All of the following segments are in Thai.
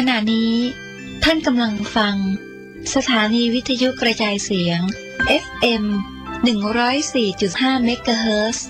ณะนี้ท่านกำลังฟังสถานีวิทยุกระจายเสียง FM 104.5 เมกะเฮิรตซ์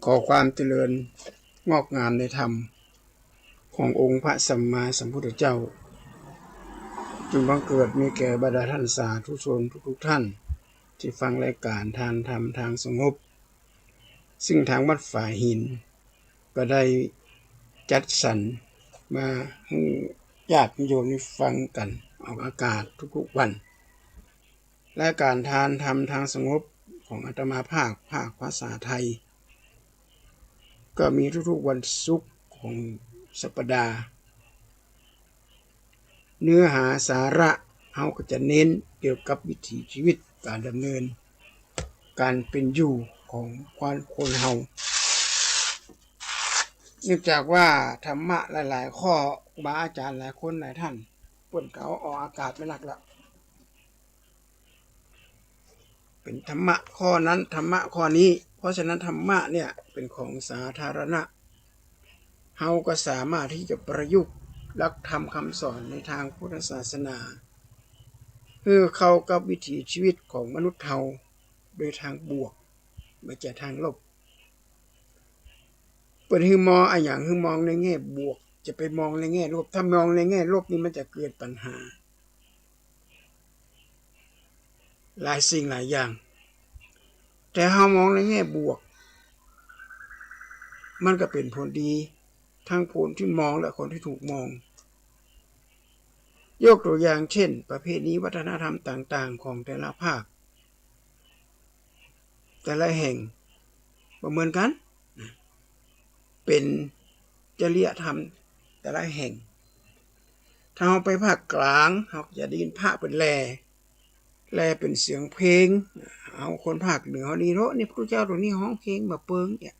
ขอความเจริญงอกงามในธรรมขององค์พระสัมมาสัมพุทธเจ้าจงบังเกิดมีแก่บรรดาท่านสาธุชนทุกท่านที่ฟังรายการทานธรรมทางสงบซึ่งทางวัดฝ่ายหินก็ได้จัดสรรมาให้ญาติโยมได้ฟังกันออกอากาศทุกๆวันรายการทานธรรมทางสงบของอาตมาภาคภาษาไทยก็มีทุกๆวันศุกร์ของสัปดาห์เนื้อหาสาระเราก็จะเน้นเกี่ยวกับวิถีชีวิตการดำเนิน การเป็นอยู่ของคนเฮาเนื่องจากว่าธรรมะหลายๆข้อบาอาจารย์หลายคนหลายท่านเพิ่นก็เอาออกอากาศไปหนักแล้วเป็นธรรมะข้อนั้นธรรมะข้อนี้เพราะฉะนั้นธรรมะเนี่ยเป็นของสาธารณะเฮาก็สามารถที่จะประยุกต์หลักธรรมคำสอนในทางพุทธศาสนาเพื่อเข้ากับวิถีชีวิตของมนุษย์เฮาโดยทางบวกไม่ใช่ทางลบเปิดให้มองอย่างให้มองในแง่บวกจะไปมองในแง่ลบถ้ามองในแง่ลบนี่มันจะเกิดปัญหาหลายสิ่งหลายอย่างแต่เฮามองในแง่บวกมันก็เป็นผลดีทั้งคนที่มองและคนที่ถูกมองยกตัวอย่างเช่นประเพณีวัฒนธรรมต่างๆของแต่ละภาคแต่ละแห่งบ่เหมือนกันเป็นจริยธรรมแต่ละแห่งถ้าเราไปภาคกลางเราจะได้ยินพระเป็นแลเป็นเสียงเพลงเอาคนภาคเหนือนี่โรนี่พระเจ้าตัวนี้ห้องเพลงมาเปิงเนี่ย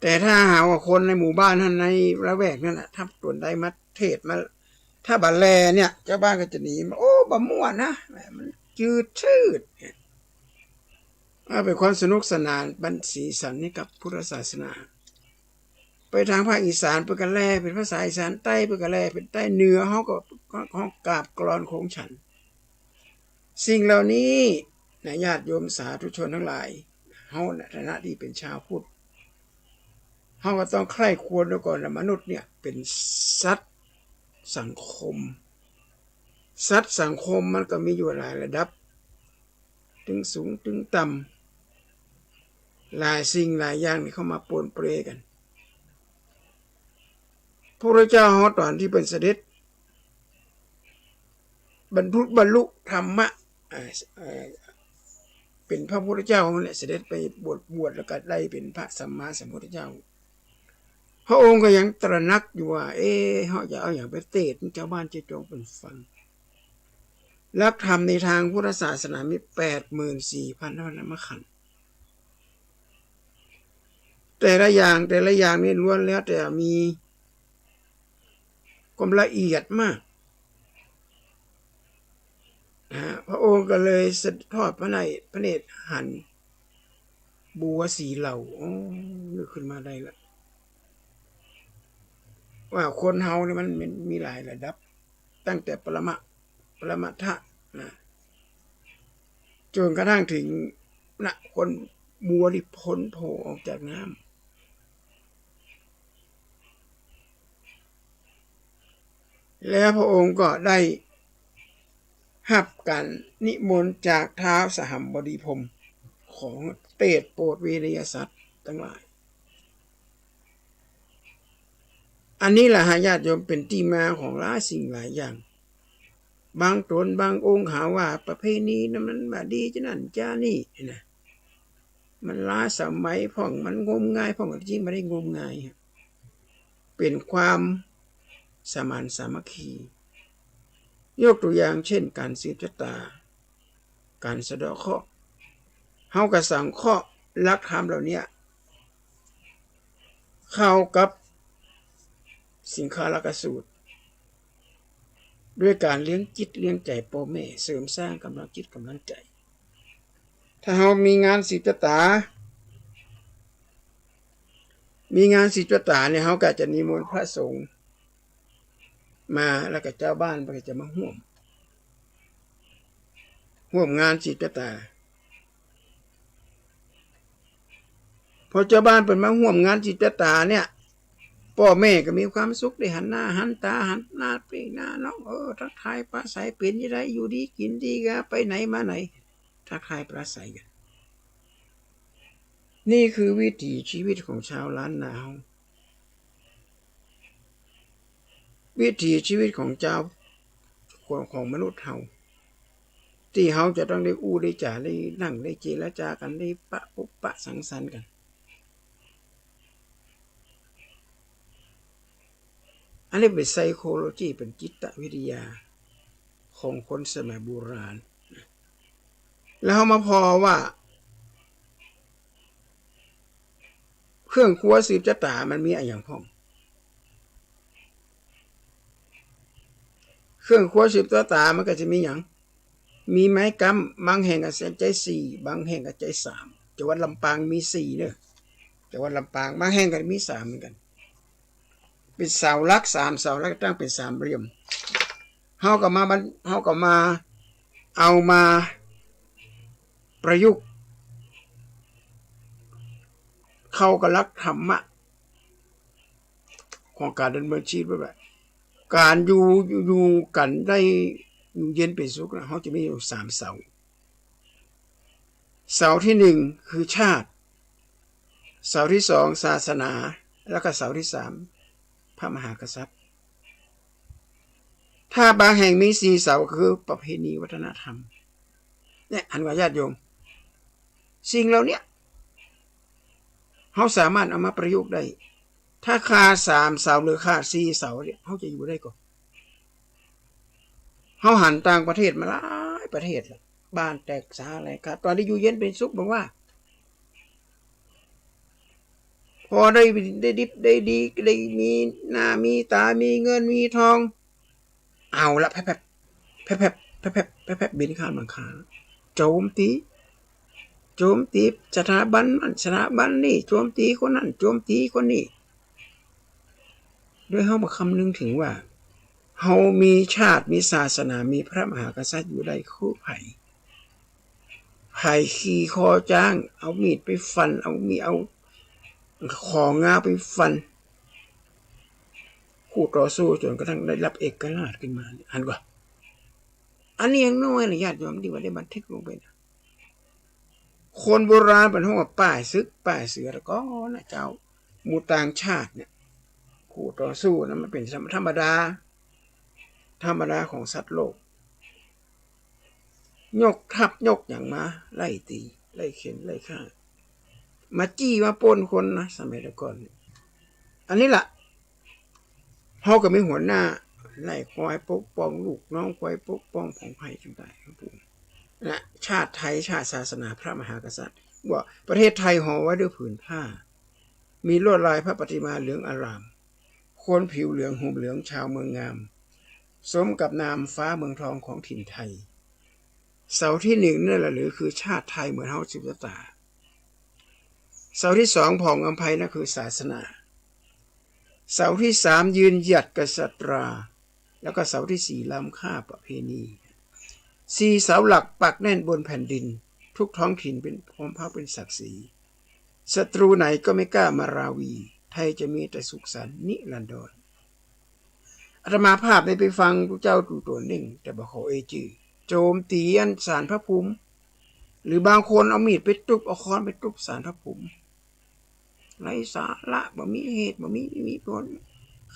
แต่ถ้าหาว่าคนในหมู่บ้านท่านในละแวกนั่นแหละถ้าตัวใดมาเทศมาถ้าบัลแลเนี่ยเจ้าบ้านก็จะหนีมาโอ้บะม่วนนะมันจืดชืดเป็นความสนุกสนานบันสีสันนี่กับพุทธศาสนาไปทางภาคอีสานเปิดกันแลเป็นภาษาอีสานใต้เปิดกันแลเป็นใต้เหนือเขาก็ห้องกราบกลอนโคงฉันสิ่งเหล่านี้นะญาติโยมสาธุชนทั้งหลายเฮาในฐานะที่เป็นชาวพุทธเฮาก็ต้องใคร่ควรดูก่อนว่ามนุษย์เนี่ยเป็นสัตว์สังคมสัตว์สังคมมันก็มีอยู่หลายระดับถึงสูงถึงต่ำหลายสิ่งหลายอย่างที่เข้ามาปนเปรกันพระพุทธเจ้าตอนที่เป็นเสด็จบรรลุธรรมะเป็นพระพุทธเจ้าเนี่ยเสด็จไปบวชแล้วก็ได้เป็นพระสัมมาสัมพุทธเจ้าพระองค์ก็ยังตระหนักอยู่ว่าเขาจะเอาอย่างไปเทศน์ชาวบ้านจะจงเป็นฟังหลักธรรมในทางพุทธศาสนามี 84,000 พระธรรมขันธ์แต่ละอย่างนี่ล้วนแล้วแต่มีความละเอียดมากพระองค์ก็เลยทอดพระเนตรหันบัวสีเหล่านึกขึ้นมาได้ละว่าคนเฮาเนี่ยมันมีหลายระดับตั้งแต่ปรมัตถะนะจนกระทั่งถึงคนบัวที่พ้นโผล่ออกจากน้ำแล้วพระองค์ก็ได้รับการนิมนต์จากท้าวสหัมบดีพรหมของเตศโปรดเวรยสัตว์ทั้งหลายอันนี้แหละญาติโยมเป็นที่มาของหลายสิ่งหลายอย่างบางตนบางองค์หาว่าประเพณีนั้นมันบาดีจะนั่นจ้านี่นะมันล้าสมัยพ่องมันงมงายพ่องจริงไม่ได้งมงายเป็นความสมานสามัคคียกตัวอย่างเช่นการสืบชะตาการสะเดาะเคราะห์เฮาก็สังเคราะห์หลักธรรมเหล่านี้เข้ากับสิงคาลกสูตรด้วยการเลี้ยงจิตเลี้ยงใจพ่อแม่เสริมสร้างกำลังจิตกำลังใจถ้าเฮามีงานศิลปตาเนี่ยเฮาก็จะนิมนต์พระสงฆ์มาแล้วก็เจ้าบ้านก็จะมาร่วมงานศิลปตาพอเจ้าบ้านเป็นมาร่วมงานศิลปตาเนี่ยพ่อแม่ก็มีความสุขได้หันหน้าหันตาหันหน้าไปหน้าน้องทักทายปราศัยเป็นยังไงอยู่ดีกินดีกันไปไหนมาไหนทักทายปราศัยกันนี่คือวิถีชีวิตของชาวล้านนาวิถีชีวิตของเจ้าของมนุษย์เฮาที่เฮาจะต้องได้อู้ได้จ่าได้นั่งได้เจรจากันได้ปะสังสรรค์กันอันนี้เป็นไซโคโลจีเป็นจิตวิทยาของคนสมัยโบราณแล้วมาพอว่า รื่องครัวสืบชะตามันมีอะไรอย่างพ่องเครื่องครัวสืบชะตามันก็จะมีอย่างมีไม้กำบางแห่งก็ใจ4บางแห่งก็ใจ3จังหวัดลำปางมี4เด้อจังหวัดลำปางบางแห่งก็มี3เหมือนกันเป็นเสาหลัก3เสาหลักตั้งเป็น3เหลี่ยมเฮาก็มาเอามาประยุกต์เข้ากับหลักธรรมะของการดำเนินชีวิตแบบการอยู่กันได้อยู่เย็นเป็นสุขนะเขาจะมีอยู่3เสาเสาที่1คือชาติเสาที่2ศาสนาแล้วก็เสาที่3พระมหากษัตริย์ถ้าบางแห่งมี4เสาคือประเพณีวัฒนธรรมเนี่ยอันว่าญาติโยมสิ่งเหล่านี้เขาสามารถเอามาประยุกต์ได้ถ้าขาด3เสาหรือขาด4เสาเนี่ยเขาจะอยู่ได้ก่อนเขาหันต่างประเทศมาหลายประเทศแล้วบ้านแตกสาอะไรครับตอนที่อยู่เย็นเป็นสุขบอกว่าพอได้ดิบได้ดีได้มีหน้ามีตามีเงินมีทองเอาละแพบบินข้ามหลังคาโจมตีสถาบันนั่นสถาบันนี่โจมตีคนนั้นโจมตีคนนี้ด้วยเขามาคำนึงถึงว่าเขามีชาติมีศาสนามีพระมหากษัตริย์อยู่ได้คู่ไผ่ขี่คอจ้างเอามีดไปฟันเอาของงาไปฟันคู่ต่อสู้จนกระทั่งได้รับเอกราชขึ้นมาอันว่าอันนี้ยังน้อยนะญาติโยมที่ว่าได้บันทึกลงไปนะคนโบราณเป็นห้องป้ายซึกป้ายเสือแล้วก็นะเจ้ามูต่างชาติเนี่ยคู่ต่อสู้นะมันเป็นธรรมดาของสัตว์โลกยกทัพยกอย่างมาไล่ตีไล่เข็นไล่ฆ่ามาจี้มาปล้นคนนะสมัยก่อนอันนี้ล่ะเขาก็มีหัวหน้าไล่คอยปกป้องลูกน้องคอยปกป้องของภัยต่างๆครับผมนะชาติไทยชาติศาสนาพระมหากษัตริย์ว่าประเทศไทยห่อไว้ด้วยผืนผ้ามีลวดลายพระปฏิมาเหลืองอารามคนผิวเหลืองห่มเหลืองชาวเมืองงามสมกับนามฟ้าเมืองทองของถิ่นไทยเสาที่1นั่นแหละหรือคือชาติไทยเหมือนเฮาสืบชะตาเสาที่2ผ่องอำไพนั่นคือศาสนาเสาที่3ยืนหยัดกษัตราแล้วก็เสาที่4ล้ำค่าประเพณี4เสาหลักปักแน่นบนแผ่นดินทุกท้องถิ่นเป็นพร้อมพักเป็นศักดิ์ศรีศัตรูไหนก็ไม่กล้ามาราวีไทยจะมีแต่สุขสันต์นิรันดรอาตมาภาพได้ไปฟังผู้เจ้าตู่ตัวหนึ่งแต่บอกเขาจือโจมตีอันศาลพระภูมิหรือบางคนเอามีดไปตุบเอาค้อนไปตุบศาลพระภูมิไร้สาระบ่มีเหตุบ่มีผล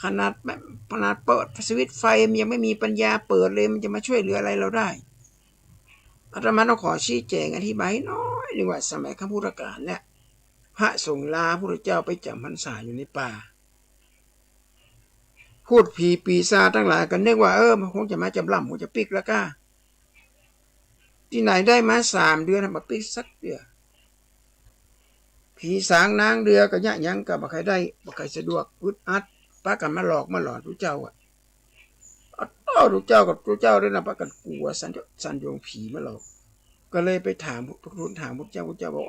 ขนาดเปิดสวิตช์ไฟมันยังไม่มีปัญญาเปิดเลยมันจะมาช่วยเหลืออะไรเราได้อาตมาต้องขอชี้แจงอธิบายน้อยหนึ่งว่าสมัยครั้งพุทธกาลเนี่ยพระสงฆ์ลาพระเจ้าไปจำพรรษาอยู่ในป่าพูดผีปีศาจทั้งหลายกันนึกว่ามันคงจะมาจำล่ำคงจะปิกแล้วก้าที่ไหนได้มา3 เดือนมาปิกสักเดือนผีสางนางเดือก็ยะยังก็บ่ใครได้บ่ใครสะดวกอึดอัดป้ากันมาหลอกมาหลอนพระเจ้าพระเจ้ากับพระเจ้าได้นะป้ากันกลัวสันโยงผีมาหลอกก็เลยไปถามพระคุณถามพระเจ้าบอก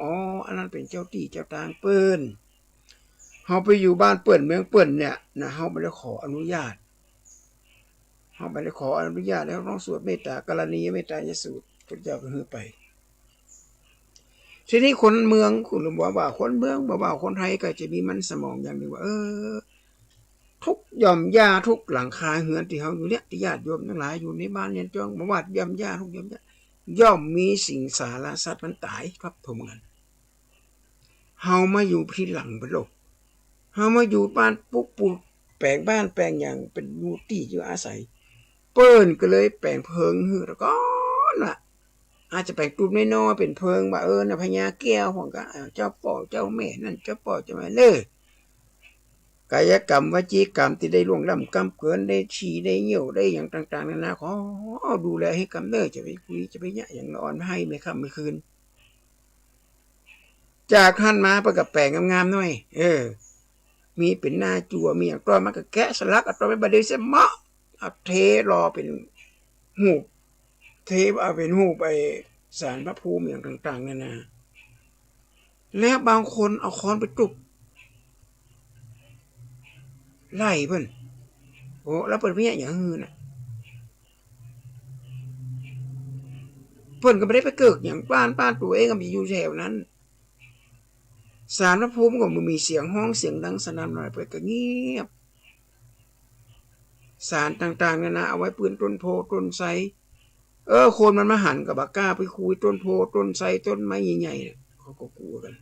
อันนั้นเป็นเจ้าที่เจ้าทางเปิ้นเฮาไปอยู่บ้านเปิ้นเมืองเปิ้นเนี่ยนะเฮาบ่ได้ขออนุญาตแล้วต้องสวดเมตตากรณีเมตตายสูตรพระเจ้าก็ฮือไปทีนี้คนเมืองคุณบอกว่าคนเมืองบอกว่าคนไทยก็จะมีมันสมองอย่างนึงว่าทุกย่อมหญ้าทุกหลังคาเฮือนที่เฮาอยู่เนี่ยญาติโยมทั้งหลายอยู่ในบ้านเนี่ยจ้องบ่ว่าย่อมหญ้าทุกย่อมมีสิ่งสารสัตว์มันตายครับผมกันเฮามาอยู่ที่หลังเป็นโลกเฮามาอยู่บ้านปุ๊บแปลงบ้านแปลงอย่างเป็นมูตี้อยู่อาศัยเปิ้นก็เลยแปลงเพิงฮือแล้วก็น่ะอาจจะแปลงตูบน้อยๆเป็นเพิงว่านะพญาแก้วของก็เจ้าป่อเจ้าแม่นั่นเจ้าป่อเจ้าแม่เลยกายกรรมวจีกรรมที่ได้ล่วงล้ำกำเกินได้ฉี่ได้เหี่ยวได้อย่างต่างๆนานาขอดูแลให้กำเนิดจะไปคุยจะไปเนี่ยอย่างนอนให้ไม่ค่ำไม่คืน จากท่านมาประกับแปลงงามๆหน่อยมีเป็นหน้าจั่วมีอย่างต้อยมันก็แกะสลักเอาต้อยไปบดเดเสมะเอาเทรอเป็นหูปเทเอาเป็นหูปไปสารพระภูมิอย่างต่างๆนานาและบางคนเอาค้อนไปจุกไล่เพิ่นโอ้แล้วเพิ่นเพี้ยอย่างฮือน่ะเพิ่นก็ไม่ได้ไปเกิดอย่างบ้านตัวเองก็มีอยู่แถวนั้นสารพระภูมิก็มีเสียงห้องเสียงดังสนั่นหน่อยไปก็เงียบสารต่างๆนานาเอาไว้ปืนต้นโพต้นไทรคนมันมาหันกับบักก้าไปคุยต้นโพต้นไทรต้นไม้ใหญ่ๆเขาก็กลัวกัน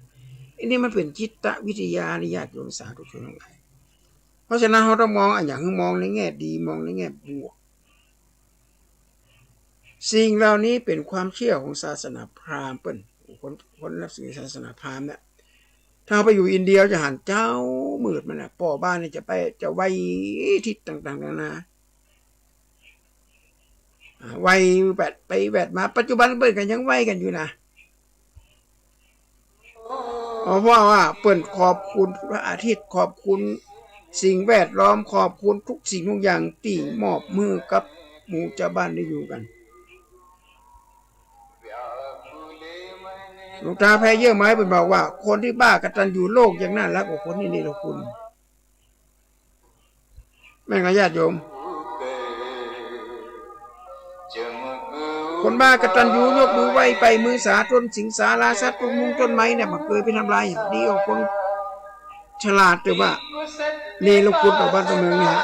อันนี้มันเป็นจิตวิทยาในญาติโยมสาธุชนทั้งหลายเพราะฉะนั้นเราต้องมองอย่างมองในแง่ดีมองในแง่บวกสิ่งเหล่านี้เป็นความเชื่อของศาสนาพราหมณ์เป็นคนนับถือศาสนาพราหมณ์เนี่ยถ้าไปอยู่อินเดียจะหันเจ้ามืดมันนะป่อบ้านเนี่ยจะไว้ทิศต่างๆนานาไว้แวดไปแวดมาปัจจุบันเปิดกันยังไว้กันอยู่นะเพราะว่าเปิดขอบคุณพระอาทิตย์ขอบคุณสิ่งแวดล้อมขอบคุณทุกสิ่งทุกอย่างที่มอบมือกับหมู่เจ้าบ้านได้อยู่กันหลวงตาแพ้เยอะไหมเป็นบอกว่าคนที่บ้ากตัญญูโลกยังน่ารักกว่าคนที่นี่เราคุณแม่งญาติโยมคนบ้ากตัญญูยกมือไหว้ไปมือสาต้นสิงสาราสัตว์ต้นมุงต้นไม้เนี่ยมันเคยไปทำลายอย่างดีกว่าคนฉลาดแต่ว่านี่เราคุณต่อบ้านตรงเมืองเนี่ย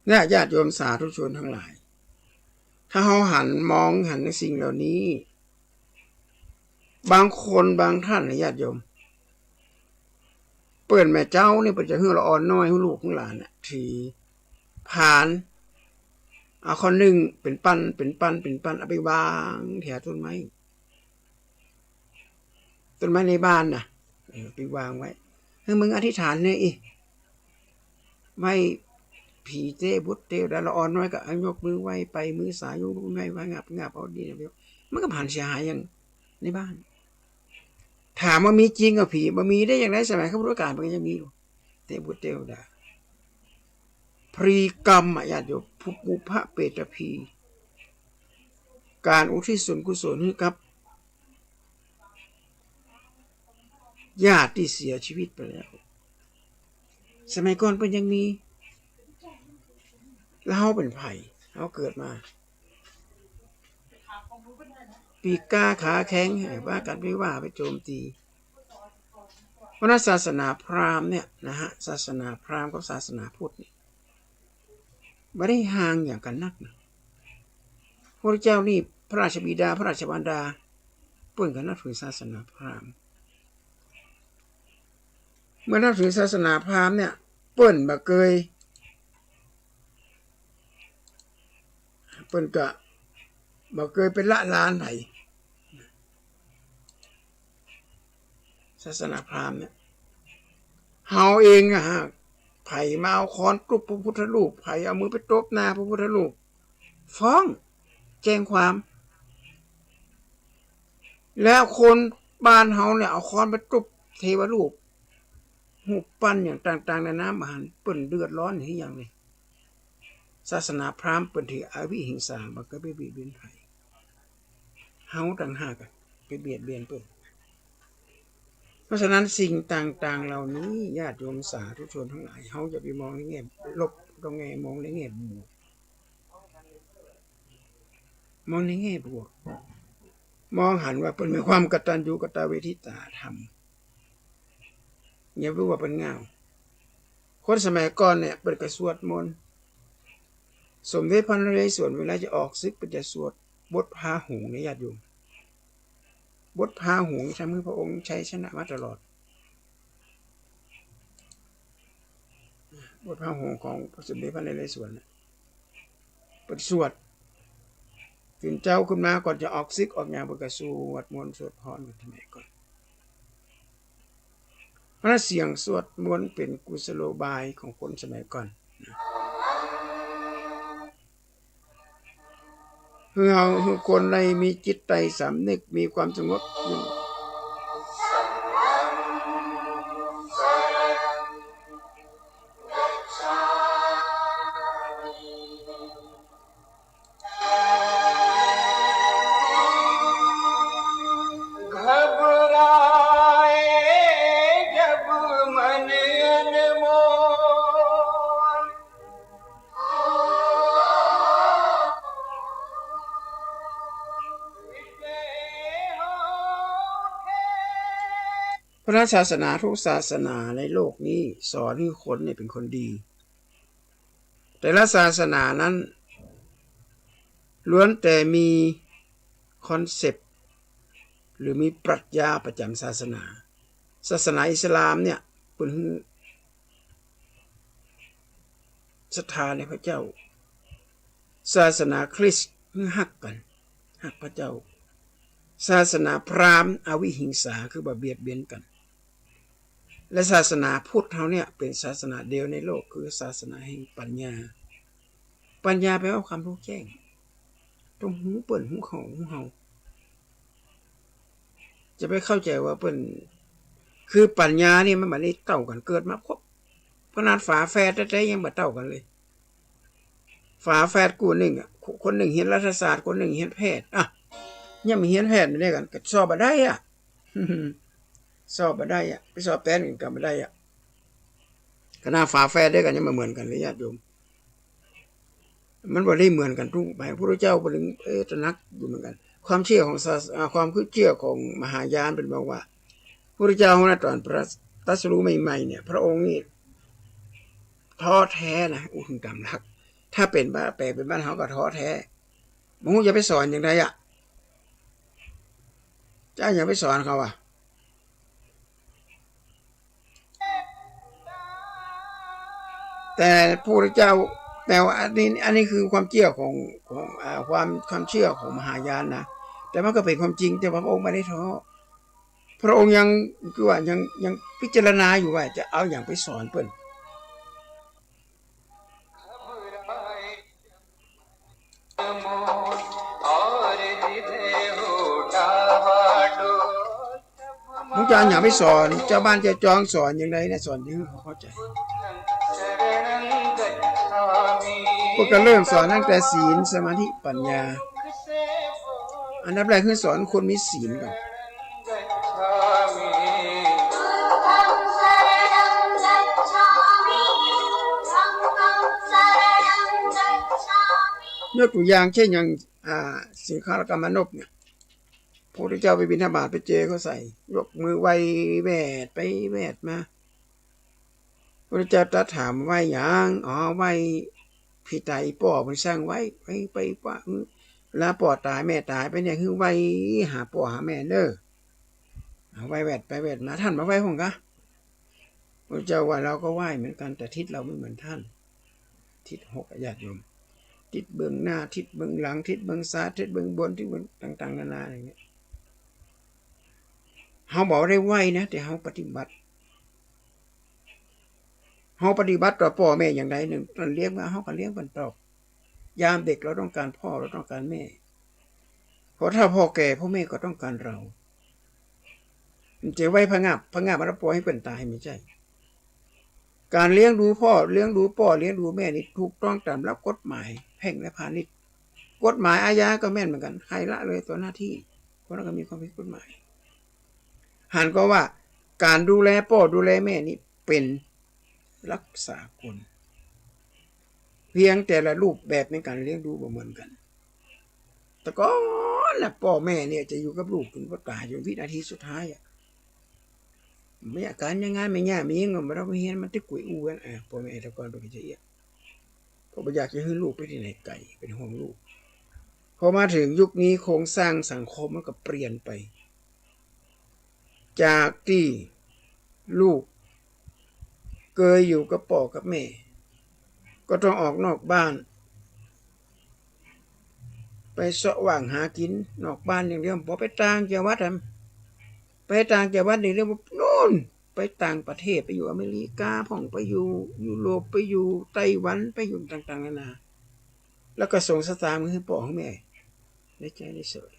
เนี่ยญาติโยมสาธุชนทั้งหลายถ้าเขามองในสิ่งเหล่านี้บางคนบางท่านนะญาติโยมเปิดแม่เจ้าเนี่ยเป็นจะหื้อละอ่อนน้อยให้ลูกของหลานน่ะทีผ่านเอาคนหนึ่งเป็นปั้นเอาไปวางแถวต้นไม้ในบ้านน่ะไปวางไว้ให้มึงอธิษฐานเนี่ยไม่ผีเต้บุตรเต้ดาละอ่อนน้อยก็ยกมือไหว้ไปมือสายยกมือไหว้งับเอาดีนะเดียวมันก็ผ่านเสียหายอย่างในบ้านถามว่ามีจริงกับผีมันมีได้อย่างไรสมัยข้าพุทธกาลมันก็ยังมีอยู่เต้บุตรเต้ดาพรีกรรมญาติโยมภูพระเปตพีการอุทิศส่วนกุศลให้กับญาติที่เสียชีวิตไปแล้วสมัยก่อนเป็นยังมีแล้วเขาเป็นไผ่เขาเกิดมาปีกก้าขาแข็งว่ากันไม่ว่าไปโจมตีเพราะนั้นศาสนาพราหมณ์เนี่ยนะฮะศาสนาพราหมณ์กับศาสนาพุทธเนี่ยไม่ได้ห่างอย่างกันนักนะพระเจ้านี่พระราชบิดาพระราชมารดาเปิ้นกันนับถือศาสนาพราหมณ์เมื่อนับถือศาสนาพราหมณ์เนี่ยเปิ้นบ่เคยเปิ้นก็บ่เคยเป็นละลานไผศาสนาพราหมณ์เนี่ยเฮาเองอะฮะไผมาเอาค้อนทุบพระพุทธรูปไผเอามือไปตบหน้าพระพุทธรูปฟ้องแจ้งความแล้วคนบ้านเฮาเนี่ยเอาค้อนไปทุบเทวรูปหูปั้นอย่างต่างๆในน้ำมหันเปิ้นเดือดร้อนที่อย่างนี้ศาสนาพราหมณ์เปิ้นถืออวิหิงสาบ่ก็ไปเบียดเบียนไผเฮาต่างหากไปเบียดเบียนเปิ้นเพราะฉะนั้นสิ่งต่างๆเหล่านี้ญาติโยมสาธุชนทั้งหลายเฮาอย่าไปมองในแง่ลบต้องแง่มองในแง่บวกมองในแง่บวกมองหันว่าเปิ้นมีความกตัญญูกตเวทิตาธรรมอย่ารู้ว่าเป็นเงาคนสมัยก่อนเนี่ยเปิดกระสวดมนต์สมเด็จพระนเรศวรเวลาจะออกศึกเป็นจะสวดบทพาหุงในญาติโยม บทพาหุงใช้มือพระองค์ใช้ชนะมาตลอดบทพาหุงของพระสมเด็จพระนเรศวรปฏิสวดขึ้นเจ้าขึ้นมาก่อนจะออกซิกออกงานประกาศสวดมนต์สวดพรกันทำไมก่อนเพราะเสียงสวดมนต์เป็นกุศโลบายของคนสมัยก่อนคือคนในมีจิตใจสำนึกมีความสงบอยู่พระศาสนาทุกศาสนาในโลกนี้สอนให้คนเนี่ยเป็นคนดีแต่ละศาสนานั้นล้วนแต่มีคอนเซปต์หรือมีปรัชญาประจำศาสนาอิสลามเนี่ยเป็นศรัทธาในพระเจ้าศาสนาคริสต์ฮักกันฮักพระเจ้าศาสนาพราหมณ์อวิหิงสาคือบ่เบียดเบียนกันและศาสนาพุทธเขาเนี่ยเป็นศาสนาเดียวในโลกคือศาสนาแห่งปัญญาแปลว่าความรู้แจ้งตรงหูเปิ่นหูเขาหูเฮาจะไปเข้าใจว่าเปิ่นคือปัญญาเนี่ยมันไม่ได้เต่ากันเกิดมาครบขนาดฝาแฝดแท้ๆยังบ่เต่ากันเลยฝาแฝดกูหนึ่งอ่ะคนหนึ่งเรียนรัฐศาสตร์คนหนึ่งเรียนแพทย์อ่ะยังไม่เรียนแพทย์ไม่ได้กันก็สอบบ่ได้อ่ะสอบมาได้อ่ะไปสอบแป้นกันไม่ได้อ่ะคณะฝาแฝดด้วยกันยังมาเหมือนกันเลยญาติโยมมันบ่ได้เหมือนกันทุกไปพระพุทธเจ้าบ่ถึงตระหนักอยู่เหมือนกันความเชื่อของความคือเชื่อของมหายานเป็นบอกว่าพระพุทธเจ้านะตอนพระตรัสรู้ใหม่ๆเนี่ยพระองค์นี่ท้อแท้นะถึงกำลักถ้าเป็นบ้าแปลเป็นบ้านเฮาก็ท้อแท้มึงจะไปสอนอย่างไรอ่ะเจ้าอย่าไปสอนเขาอ่ะแต่พระพุทธเจ้าแต่ว่าอันนี้คือความเชื่อของความเชื่อของมหายานนะแต่มันก็เป็นความจริงแต่พระองค์ไม่ได้ท้อพระองค์ยังคือว่ายังพิจารณาอยู่ว่าจะเอาอย่างไปสอนเพิ่นมึงจะอย่างไปสอนเจ้าบ้านเจ้าจองสอนอย่างไรนะสอนที่เขาเข้าใจพวกก็เริ่มสอนตั้งแต่ศีลสมาธิปัญญาอันดับแรกคือสอนคนมีศีลก่อนยกตัวอย่างเช่นอย่างสิงคารกรรมนพเนี่ยพระพุทธเจ้าไปบิณฑบาตไปเจเขาใส่ยกมือไหว้แวดไปแวดมาพระพุทธเจ้าตรัสถามไหว้หยังไหว้พี่ตายป่อมันสร้างไว้ไปป่ะแล้วป่อตายแม่ตายไปเนี่ยคือไหว้หาป่อหาแม่เด้อไหว้แวดไปแวดมาท่านมาไหว้ของกะพระเจ้าว่าเราก็ไหว้เหมือนกันแต่ทิศเราไม่เหมือนท่านทิศหกญาติโยมทิศเบื้องหน้าทิศเบื้องหลังทิศเบื้องซ้ายทิศเบื้องบนทิศเบื้องต่างๆนานาอะไรเงี้ยเขาบอกได้ไหวนะแต่เขาปฏิบัติต่อพ่อแม่อย่างไรหนึ่งตอนเลี้ยงมาเขาก็เลี้ยงกันตอบยามเด็กเราต้องการพ่อเราต้องการแม่เพราะถ้าพ่อแก่พ่อแม่ก็ต้องการเราจะไว้พงาบมาปล่อยให้เป็นตายไม่ใช่การเลี้ยงดูพ่อเลี้ยงดูแม่นี่ถูกต้องตามหลักกฎหมายแพ่งและพาณิชย์กฎหมายอาญาก็แม่นเหมือนกันใครละเลยตัวหน้าที่เพราะเราก็มีความผิดกฎหมายหันก็ว่าการดูแลพ่อดูแลแม่นี่เป็นรักษาคนเพียงแต่ละรูปแบบในการเลี้ยงดูบ่เหมือนกันแต่ก็แล้วพ่อแม่เนี่ยจะอยู่กับลูกจนว่าตายจนวินาทีสุดท้ายอ่ะไม่อาการยังไงไม่ง่ายมีเงินมาเราไม่เห็นมันติดกุยอูกันพ่อแม่แต่ก่อนเป็นจะเอียเพราะอยากจะให้ลูกไปที่ไหนไกลเป็นห่วงลูกพอมาถึงยุคนี้โครงสร้างสังคมมันก็เปลี่ยนไป จากที่ลูกเคยอยู่กับพ่อกับแม่ก็ต้องออกนอกบ้านไปเสาะว่างหากินนอกบ้านอย่างเดียวพอไปต่างจังหวัดไปต่างจังหวัดนี่เรียกว่าโน่นไปต่างประเทศไปอยู่อเมริกาพ่องไปอยู่ยุโรปไปอยู่ไต้หวันไปอยู่ต่างๆนานาแล้วก็ส่งสตางค์ให้พ่อให้แม่ได้ใจได้สวย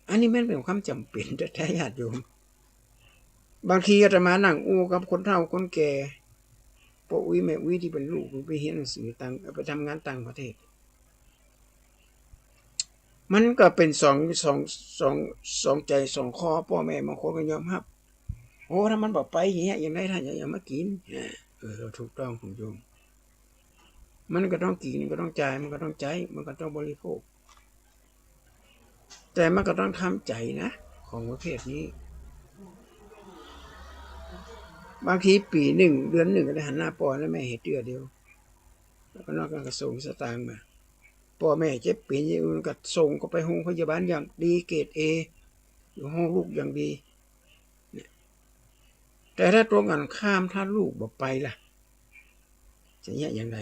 อันนี้มันเป็นความจำเป็นแต่แท้ญาติโยมบางทีอาตมานั่งอู้กับคนเฒ่าคนแก่พ่ออุ้ยแม่อุ้ยที่เป็นลูกไปเรียนหนังสือต่างไปทำงานต่างประเทศมันก็เป็นสองใจสองคอพ่อแม่บางคนก็ยอมรับโอ้ถ้ามันบอกไปอย่างเงี้ยอย่างไรท่านอย่ามากินถูกต้องของโยมมันก็ต้องกินก็ต้องจ่ายมันก็ต้องใช้มันก็ต้องบริโภคแต่มันก็ต้องทำใจนะของประเภทนี้บางทีปีหนึ่งเดือนหนึ่งก็ได้หันหน้าพ่อและแม่เห็นเดือนเดียวแล้วก็นอกจากส่งสตางค์มาพ่อแม่เจ็บปีนี้มันก็ส่งก็ไปโรงพยาบาลอย่างดีเกรด A อยู่ห้องลูกอย่างดีแต่ถ้าตรงกันข้ามถ้าลูกบอกไปล่ะจะแย่อย่างไร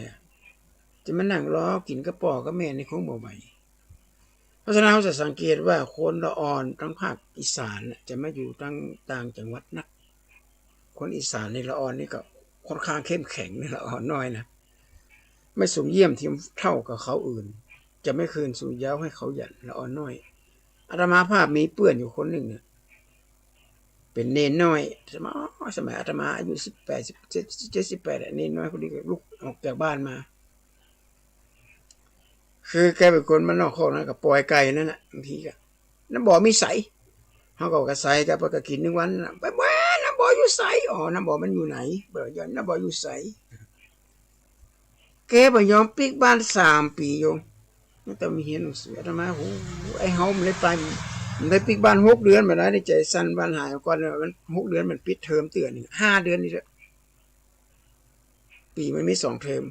จะมานั่งรอกินกับพ่อกับแม่ในของบ่ไหวเพราะฉะนั้นเราจะสังเกตว่าคนละอ่อนทั้งภาคอีสานจะมาอยู่ต่างจังหวัดนักคนอีสานในละอ่อนนี่ก็ค่อนข้างเข้มแข็งในละอ่อนน้อยนะไม่สูงเยี่ยมเทียมเท่ากับเขาอื่นจะไม่คืนสู่เย้าให้เขาหยันละอ่อนน้อยอาตมาภาพมีเปื่อนอยู่คนหนึ่งเนี่ยเป็นเนนน้อยสมัยอาตมาอายุ18 17 18เนนน้อยคนนี้ก็ลุกออกจากบ้านมาคือแกเป็นคนมันนอกคอกนะกับปล่อยไก่นั่นน่ะบางทีก็น้ำบ่อมีใสเขาก็กระใสกับก็กิน1 วันไปแหวน้ำบ่ออยู่ใสน้ำบ่อมันอยู่ไหนเบื่อย้อนน้ำบ่ออยู่ใสแกบ่ยอมปิกบ้าน3 ปีโยมนี่ต้องมีเรียนหนังสืออาตมาโหไอ้เฮามันเลยไปมันได้ปิกบ้าน6 เดือนมาได้ใจสั่นบ้านหายก่อนมัน6 เดือนมันปิดเทอมเตือน5 เดือนนี่แหละปีมันมี2 เทอม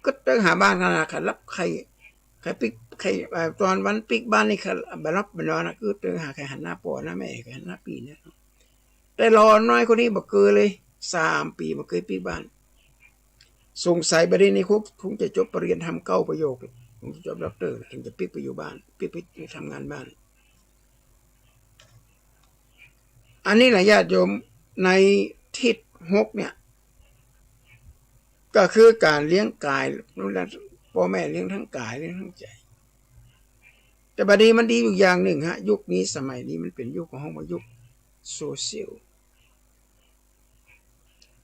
ก็ต้องหาบ้านขนาดรับใครปิกใครตอนวันปิกบ้านนี่ค่ะรับไปนอนนะคือต้องหาใครหันหน้าพ่อหน้าแม่ใครหันหน้าปีเนี่ยแต่รอน้อยคนนี้บอกเกินเลย3 ปีมาเคยปิกบ้านสงสัยประเด็นนี้คงจะจบปรริญญาทำ9 ประโยคคงจะจบด็อกเตอร์ถึงจะปิกไปอยู่บ้านปิกทำงานบ้านอันนี้แหละญาติโยมในทิศ6เนี่ยก็คือการเลี้ยงกายพ่อแม่เลี้ยงทั้งกายเลี้ยงทั้งใจแต่บัดนี้มันดีอยู่อย่างหนึ่งยุคนี้สมัยนี้มันเป็นยุคของยุคโซเชียล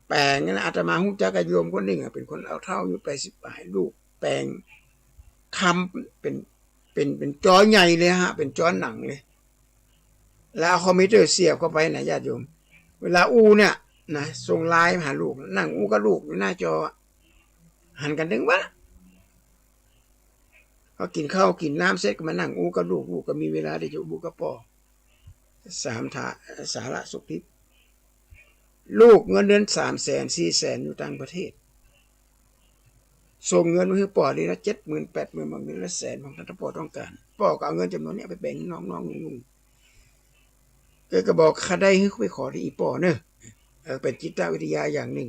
แปลงนะอาตมาฮู้จักกับโยมคนหนึ่งเป็นคนเอาเท่าอยู่80 ปลายลูกแปลงทำเป็นจอใหญ่เลยเป็นจอหนังเลยแล้วเอาคอมพิวเตอร์เสียบเข้าไปนะญาติโยมเวลาเนี่ยนะส่งไลน์หาลูกนั่งกับลูกอยู่หน้าจอหันกันถึงวะเขากินข้าวกินน้ำเสร็จก็มานั่งกับลูกก็มีเวลาได้อยู่กับพ่อสาระสุขทิพย์ลูกเงินเดือน300,000 400,000อยู่ต่างประเทศส่งเงินมาให้พ่อเดือนละ70,000 80,000บางเดือนละ100,000บางถ้าพ่อต้องการพ่อก็เอาเงินจำนวนนี้ไปแบ่งน้องๆนุ่งๆก็บอกข้าได้ให้ไปขอที่อีพ่อเนอะเป็นจิตวิทยาอย่างหนึ่ง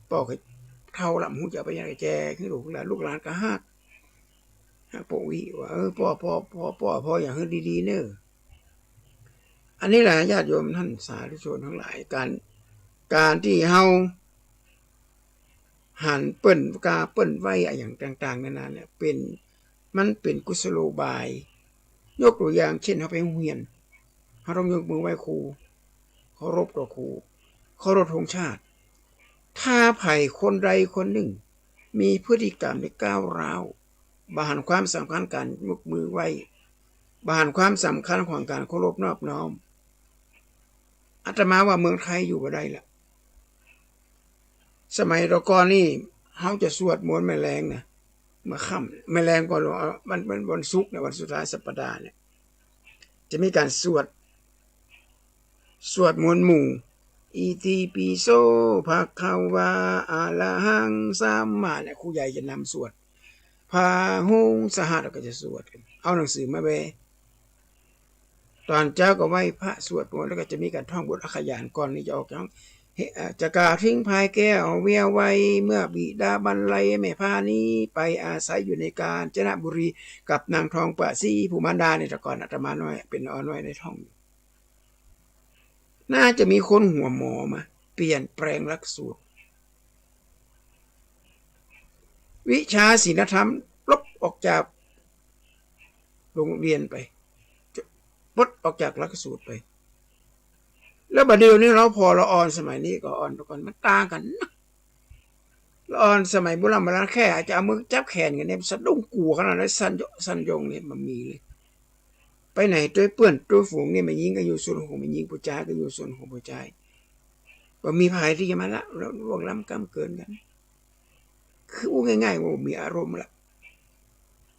พ่อก็เท่าลำหูจะไปยังแจคือลูกหลานก็ฮักพ่อวิว่าพ่ออย่างให้ดีๆเนอะอันนี้แหละญาติโยมท่านสาธุชนทั้งหลายการที่เฮาหันเปิ้นกาเปิ้นไว้อย่างต่างๆนานาเนี่ยมันเป็นกุศโลบายยกตัวอย่างเช่นเฮาไปโรงเรียนเฮาต้องยกมือไหว้ครูเคารพต่อครูเคารพธงชาติถ้าไผคนใดคนหนึ่งมีพฤติกรรมที่ก้าวร้าวบาหันความสำคัญการยกมือไหว้บาหันความสำคัญของการเคารพนอบน้อมอาตมาว่าเมืองไทยอยู่บ่ได้ละสมัยตะก่อนนี่เฮาจะสวดมนต์แม่แรงนะมาค่ำแม่แรงก่อนมันวันศุกร์เนี่ยวันสุดท้ายสัปดาห์เนี่ยจะมีการสวดมนต์หมู่อิติปิโสภะคะวะอะระหังสัมมาเนี่ยครูใหญ่จะนำสวดพาหุงสหัสก็จะสวดกันเอาหนังสือมาแปลต อนเจ้าก็ไหว้พระสวดมนต์แล้วก็จะมีการท่องบทอักขยานก่อนนี่จะออกจากจะกล่าวทิ้งภายแก้วเวียไว้เมื่อบิดาบรรลัยแม่พานี้ไปอาศัยอยู่ในกาญจนบุรีกับนางทองประสีผู้มารดาในแต่ก่อนอาตมาน้อยเป็นน้อยในท่องน่าจะมีคนหัวหมอมาเปลี่ยนแปลงหลักสูตรวิชาศีลธรรมลบออกจากโรงเรียนไปปลดออกจากหลักสูตรไปแล้วบัดเดี๋ยวนี้เราพอละอ่อนสมัยนี้ก็อ่อนก่อนมันต่างกันนะละอ่อนสมัยโบราณแค่อาจจะเอามือจับแขนกันเนี่ยสะดุ้งกลัวขนาดนั้นสันยงเนี่ยมันมีเลยไปไหนตัวเปื้อนตัวฝูงเนี่ยมันยิงก็อยู่ส่วนของมันยิงผู้ชายก็อยู่ส่วนของผู้ชายว่ามีภัยที่จะมาละแล้วล่วงล้ำกำเกินกันคืออู้ง่ายๆว่ามีอารมณ์ละ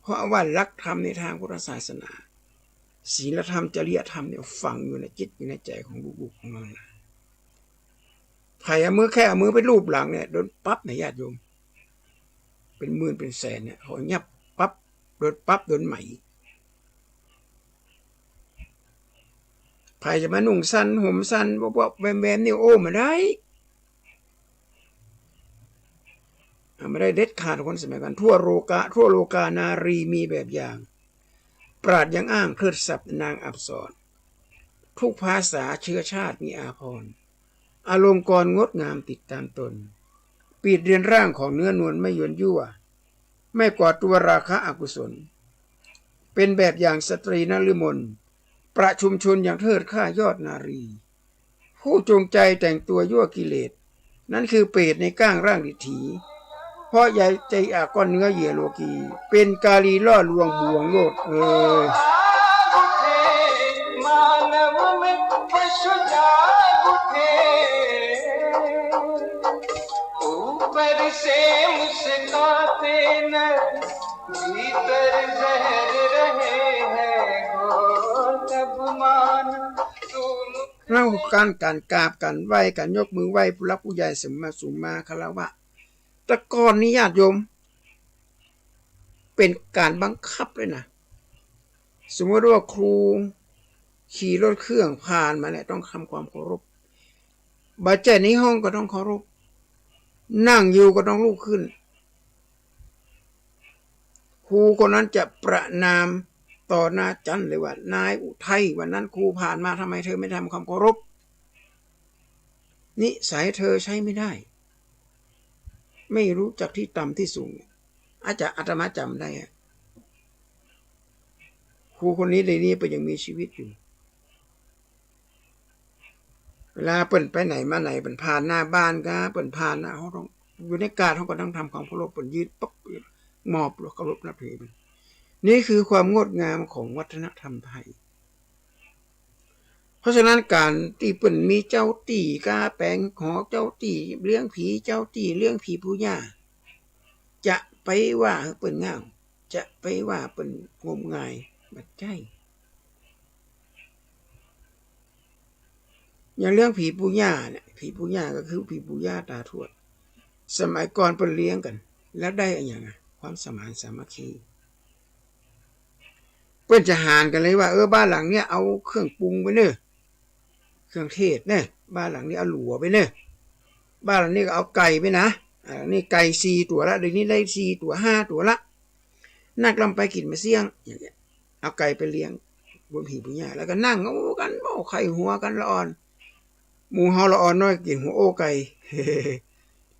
เพราะว่ารักธรรมในทางพุทธศาสนาศีลธรรมจริยธรรมเนี่ยฝังอยู่ในจิตอยู่ในใจของบุคคลของเราใครเอามือแค่เอามือไปลูบหลังเนี่ยโดนปั๊บในญาติโยมเป็นหมื่นเป็นแสนเนี่ยเขายับปั๊บโดนปั๊บโดนไหมใครจะมานุ่งสั้นห่มสั้นบอกแบมนี่โอ้มาได้ไม่ได้เด็ดขาดคนสมัยกันทั่วโลกานารีมีแบบอย่างปราดยังอ้างเทิดศัพท์นางอับสรทุกภาษาเชื้อชาติมีอาภรณ์อารมณ์กรงดงามติดตามตนปีดเรียนร่างของเนื้อนวลไม่ยวนยั่วไม่ก่อตัวราคะอกุศลเป็นแบบอย่างสตรีนฤมลประชุมชนอย่างเทิดค่ายอดนารีผู้จงใจแต่งตัวยั่วกิเลสนั้นคือเปรตในก้างร่างดิถีเพราะใหญ่ใจก้อนเนื้อเหยื่อโลกีเป็นกาลีล่อลวงบวงโลดเล่าการกราบกันไหว้กันยกมือไหว้ผู้รักผู้ใหญ่สมมาสุมาคารวะแต่ก่อนนี้ญาติโยมเป็นการบังคับเลยนะสมมติว่าครูขี่รถเครื่องผ่านมาเนี่ยต้องทำความเคารพบาดเจ็บในห้องก็ต้องเคารพนั่งอยู่ก็ต้องลุกขึ้นครูคนนั้นจะประนามต่อหน้าจันเลยว่านายอุทัยวันนั้นครูผ่านมาทำไมเธอไม่ทำความเคารพนิสัยเธอใช้ไม่ได้ไม่รู้จักที่ต่ำที่สูงอาตมาจำได้ครูคนนี้ในนี้เป็นยังมีชีวิตอยู่เวลาเปิ่นไปไหนมาไหนเปิ่นผ่านหน้าบ้านก็เปิ่นผ่านหน้าเขาต้องอยู่ในการเขาก็ต้องทำความเคารพเปิ่นยืดปั๊บมอบเคารพนับถือมันนี่คือความงดงามของวัฒนธรรมไทยเพราะฉะนั้นการที่เปิ่นมีเจ้าตีกาแปลงหอเจ้าตีเลี้ยงผีเจ้าตีเลี้ยงผีผู้ย่าจะไปว่าเปิ่นง่าวจะไปว่าเปิ่นงมงายบัดใจอย่างเรื่องผีปู่ย่าเนี่ยผีปู่ย่าก็คือผีปู่ย่าตาทวดสมัยก่อนเปิ่นเลี้ยงกันแล้วได้อะไรอย่างความสมานสามัคคีเปิ้นจะหารกันเลยว่าบ้านหลังเนี้ยเอาเครื่องปรุงไปเนอะเครื่องเทศเนอะบ้านหลังนี้เอาหลัวไปเนอะบ้านหลังนี้ก็เอาไก่ไปนะนี่ไก่4 ตัวละเดี๋ยวนี้ได้4 ตัว5 ตัวละนักลำไปกินมาเสี่ยงอย่างเงี้ยเอาไก่ไปเลี้ยงบนผีปู่ย่าแล้วก็นั่งโอ้กันโอ้ไข่หัวกันละอ่อนหมูเฮาละอ่อนน้อยกินหัวโอ้ไก่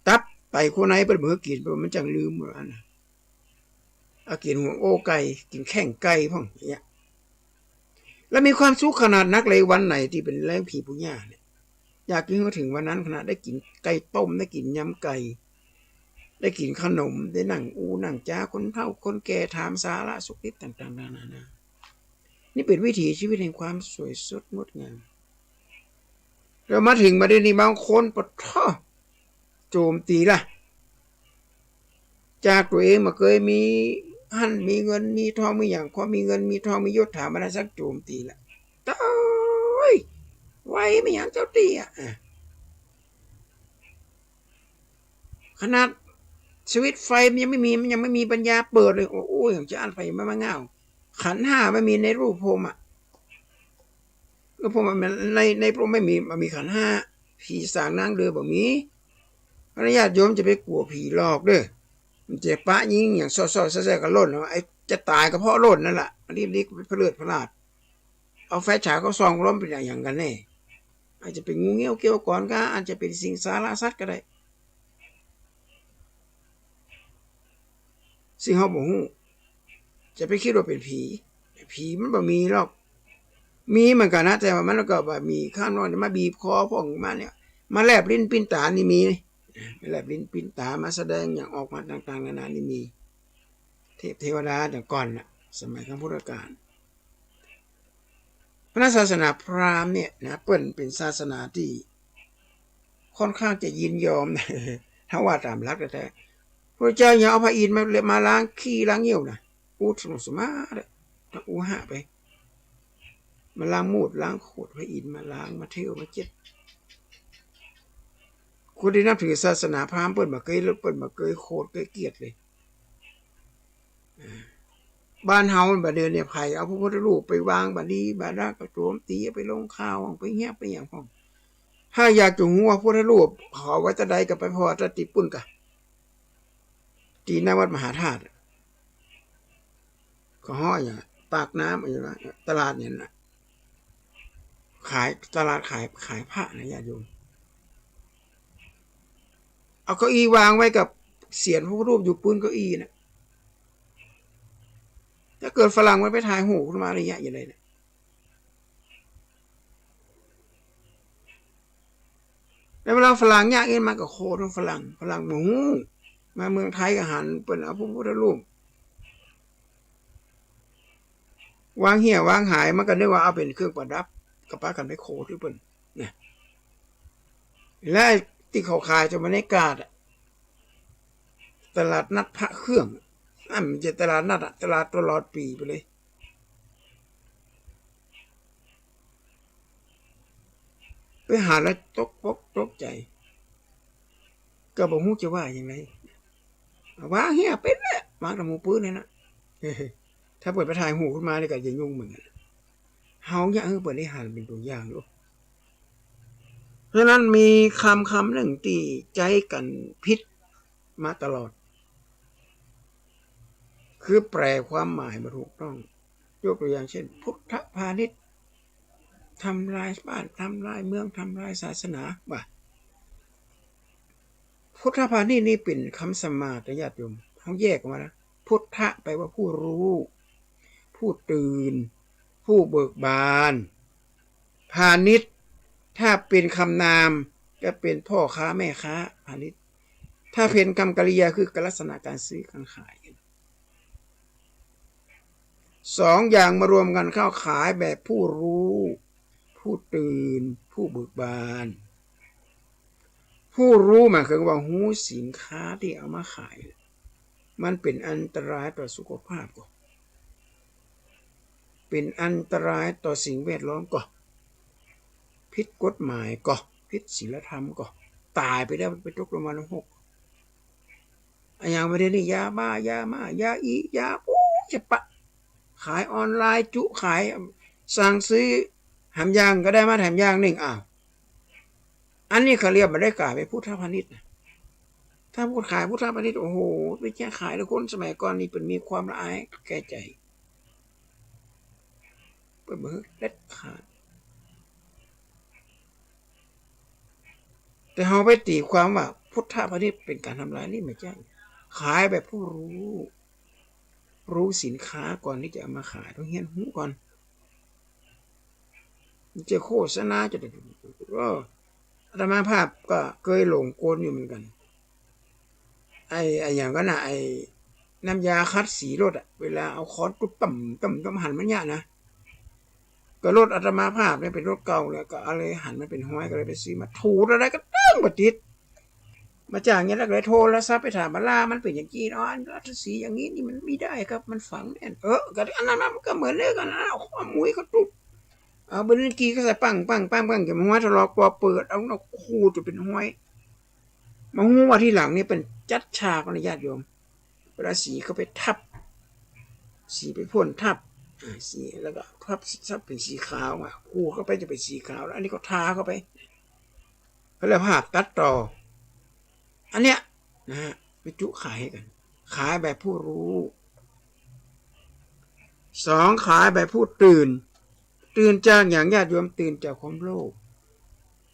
ตับไตโคไหนเป็นมือกินมันจังลืมหมดอันน่ะเอากินหัวโอ้ไก่กินแข้งไก่พ่องอย่างเงี้ยแล้วมีความสุขขนาดนักเลยวันไหนที่เป็นเลี้ยงผีปู่ย่าเนี่ยอยากกินก็ถึงวันนั้นขนาดได้กินไก่ต้มได้กินยำไก่ได้กินขนมได้นั่งนั่งจ้าคนเฒ่าคนแก่ถามสาระสุขดิบต่างๆนานานี่เป็นวิถีชีวิตแห่งความสวยสดงดงามเรามาถึงมาเดี๋ยวนี้บางคนปะท้อโจมตีล่ะจากตัวเองมาเคยมีหั่นมีเงินมีทองมีอย่างพอมีเงินมีทองมียศถาบรรดาศักดิ์โจมตีละตายไว้ไม่อย่างเจ้าตีขนาดสวิตไฟมันยังไม่มีปัญญาเปิดเลยโอ้ยอย่างจะอันไฟมาเงาขันห้าไม่มีในรูปพรหม ก็เพราะมันในพระไม่มีมันมีขันธ์ห้าผีสางนางเดือบ่มีพระญาติโยมจะไปกลัวผีหลอกเด้อมันเจ็บปะยิงอย่างซ้อๆแซ่ๆกันล่นไอ้จะตายก็เพราะล่นนั่นแหละมันรีบๆไปเพลิดเพลินเอาไฟฉายเขาส่องล้มเป็นอย่างกันแน่อาจจะเป็นงูเงี้ยวเกี่ยวก่อนก็อาจจะเป็นสิ่งสารสัตว์ก็ได้สิ่งเขาบอกฮู้จะไปคิดว่าเป็นผีมันบ่มีหรอกมีเหมือนกันนะแต่ว่ามันก็แบบมีข้างนอกมาบีบคอพวกมาเนี่ยมาแลบลิ้นปิ้นตานี่มีแลบลิ้นปิ้นตามาแสดงอย่างออกมาต่างๆนานานี่มีเทวดาแต่ก่อนน่ะสมัยครั้งพุทธกาลพระศาสนาพราหมณ์เนี่ยนะเปิ้นเป็นศาสนาที่ค่อนข้างจะยินยอมนะถ้าว่าตามหลักแต่พระเจ้าอย่าเอาพระอินทร์มาล้างขี้ล้างเยี่ยวนะอูสนุสมาเลยถ้าอูหะไปมาล้างมูดล้างโขดพระอินทร์มาล้างมาเที่ยวมาเจ็ดคนที่นับถือศาสนาพราหมณ์เปิ้นบ่เคยโคตรเคยเกลียดเลยบ้านเฮาบัดเดือนเนี่ยไผเอาพระพุทธรูปไปวางบัดนี้บัดนั้นก็โจมตีไปลงข่าวไปเงียบไปอย่างพ้องถ้าอยากจะฮู้ว่าพระพุทธรูปขอไว้จะใดก็ไปพอจะติปุ่นกะที่หน้าวัดมหาธาตุก็ฮ้ออย่างปากน้ำอะไรตลาดเนี่ยนะขายตลาดขายผ้านะญาติโยมเอาเก้าอี้วางไว้กับเสียรพระพุทธรูปอยู่ปืนเก้าอี้นะถ้าเกิดฝรั่งมันไปถ่ายหูขึ้นมาอะไรอย่างไรเนี่ยแล้วเวลาฝรั่งยากเอ็นมากับโคตรฝรั่งหมูมาเมืองไทยก็หันเปิดเอาพระพุทธรูปวางเหี้ยวางหายมันก็นึกว่าเอาเป็นเครื่องประดับกับป้ากันไปโคที่เปิ่นเนี่ยและที่เขาขายจะมาในกาดตลาดนัดพระเครื่องมันจะตลาดนัดตลาดตลอดปีไปเลยไปหาแล้วตกใจก็บอกฮู้จะว่าอย่างไรว่าเหี้ยเป็นแหละมากับหมูปื้นเลยนะถ้าเปิดไปถ่ายหูขึ้นมาเนี่ยก็จะยุ่งเหมือนกันเฮาอยากให้เปิดได้หันเป็นตัวอย่างลูกเพราะนั้นมีคำหนึ่งที่ใจกันพิษมาตลอดคือแปลความหมายมาถูกต้องยกตัวอย่างเช่นพุทธพาณิชย์ทำลายบ้านทำลายเมืองทำลายศาสนาบ่ะพุทธพาณิชย์นี่เป็นคำสมมาตรญาติโยมเขาแยกออกมานะพุทธะแปลว่าผู้รู้ผู้ตื่นผู้เบิกบานพาณิชย์ถ้าเป็นคำนามก็เป็นพ่อค้าแม่ค้าพาณิชย์ถ้าเป็นกรรมกริยาคือลักษณะการซื้อการขายสองอย่างมารวมกันเข้าขายแบบผู้รู้ผู้ตื่นผู้เบิกบานผู้รู้หมายถึงว่าหูสินค้าที่เอามาขายมันเป็นอันตรายต่อสุขภาพก็เป็นอันตรายต่อสิ่งแวดล้อมก็ผิดกฎหมายก็ผิดศีลธรรมก็ตายไปได้ไปตกลงมาในหกอย่างประเด็นนี้ยาบ้ายามา ยาอียาปูจะปะขายออนไลน์จุขายสั่งซื้อแถมยางก็ได้มาแถมยางหนึ่งอันนี้เขาเรียกมาได้กล่าวไปพุทธพาณิชย์ถ้าพูดขายพุทธพาณิชย์โอ้โหไปแค่ขายแล้วคนสมัยก่อนนี่เป็นมีความละอายแก่ใจเปิดมือเล็ดขาดแต่เราไปตีความว่าพุทธพาณิชย์เป็นการทำลายนี่ไม่ใช่ขายแบบผู้รู้สินค้าก่อนที่จะเอามาขายต้องเรียนรู้ก่อนจะโฆษณาจะก็อาตมาภาพก็เคยหลงกลอยู่เหมือนกันไอ้อย่างก็น่ะไอ้น้ำยาคัดสีรถเวลาเอาค้อนตุ๊บต่ำหันมันยากนะก็รถอาตมาภาพเนี่ยเป็นรถเก่าแล้วก็อะไรหันมันเป็นห้อยก็เลยไปซื้อมาถูอะไรก็ตั้งบัดติดมาจากเงี้ยแล้วเลยโทรศัพท์ไปถามมาล่ามันเป็นอย่างนี้เนาะรัฐสีอย่างนี้นี่มันไม่ได้ครับมันฝังแน่นก็อันนั้นมันก็เหมือนเนื้อกันนะความมุ้ยเขาตุ๊บเอาเบอร์กี้ก็ใส่ปังเก็บห้อยทะลอกปอเปิดเอาเนาะคูจะเป็นห้อยมาหูว่าที่หลังนี่เป็นจัดฉากนะญาติโยมเวลาสีเขาไปทับสีไปพ่นทับ สีแล้วก็ถ้าเป็นสีขาวคู่เข้าไปจะเป็นสีขาวแล้วอันนี้ก็ทาเข้าไปเขาเรียกภาพตัดต่ออันเนี้ยนะฮะไปจุขายกันขายแบบผู้รู้สองขายแบบผู้ตื่นจากอย่างญาติโยมตื่นจากความโลภ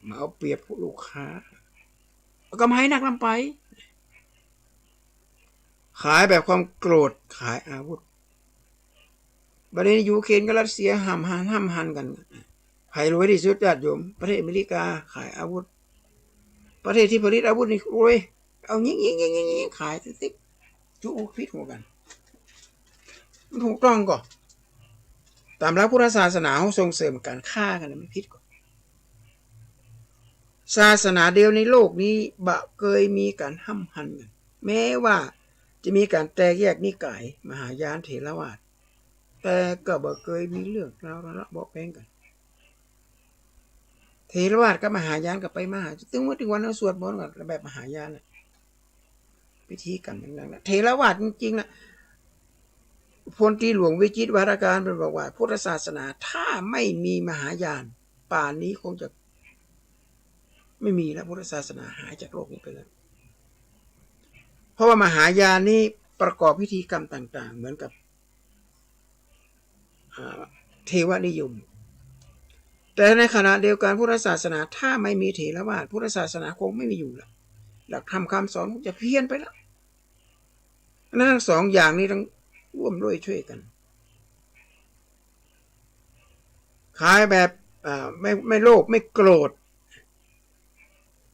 มาเอาเปรียบผู้ลูกค้าก็มาให้นักลำไปขายแบบความโกรธขายอาวุธประเด็นยูเครนกับรัสเซียห้ามหันกันใครรวยที่สุดญาติโยมประเทศอเมริกาขายอาวุธประเทศที่ผลิตอาวุธนี่รวยเอายิงขายติ๊กจุกพิษหัวกันมันถูกต้องก่อนตามหลักพุทธศาสนาเขาส่งเสริมการฆ่ากันไม่ผิดก่อนศาสนาเดียวในโลกนี้บะเคยมีการห้ำหันกันแม้ว่าจะมีการแตกแยกนิกายมหายานเถรวาทแต่ก็บ่เคยมีเรื่องราวระเบาะแว้งกันเถรวาทกับมหายานกับไปมหาถึงวันเราสวดมนต์กันแบบมหายานพิธีกันดังๆนะเถรวาทจริงๆนะพลตรีหลวงวิจิตรวาทการเป็นบอกว่าพุทธศาสนาถ้าไม่มีมหายานป่านนี้คงจะไม่มีแล้วพุทธศาสนาหายจากโลกนี้ไปแล้วเพราะว่ามหายานนี้ประกอบพิธีกรรมต่างๆเหมือนกับเทวนิยมแต่ในขณะเดียวกันพุทธศาสนาถ้าไม่มีเถรวาทพุทธศาสนาคงไม่มีอยู่แล้วหลักธรรมคำสอนจะเพี้ยนไปแล้วนั่นทั้งสองอย่างนี้ต้องร่วมด้วยช่วยกันขายแบบไม่โลภไม่โกรธ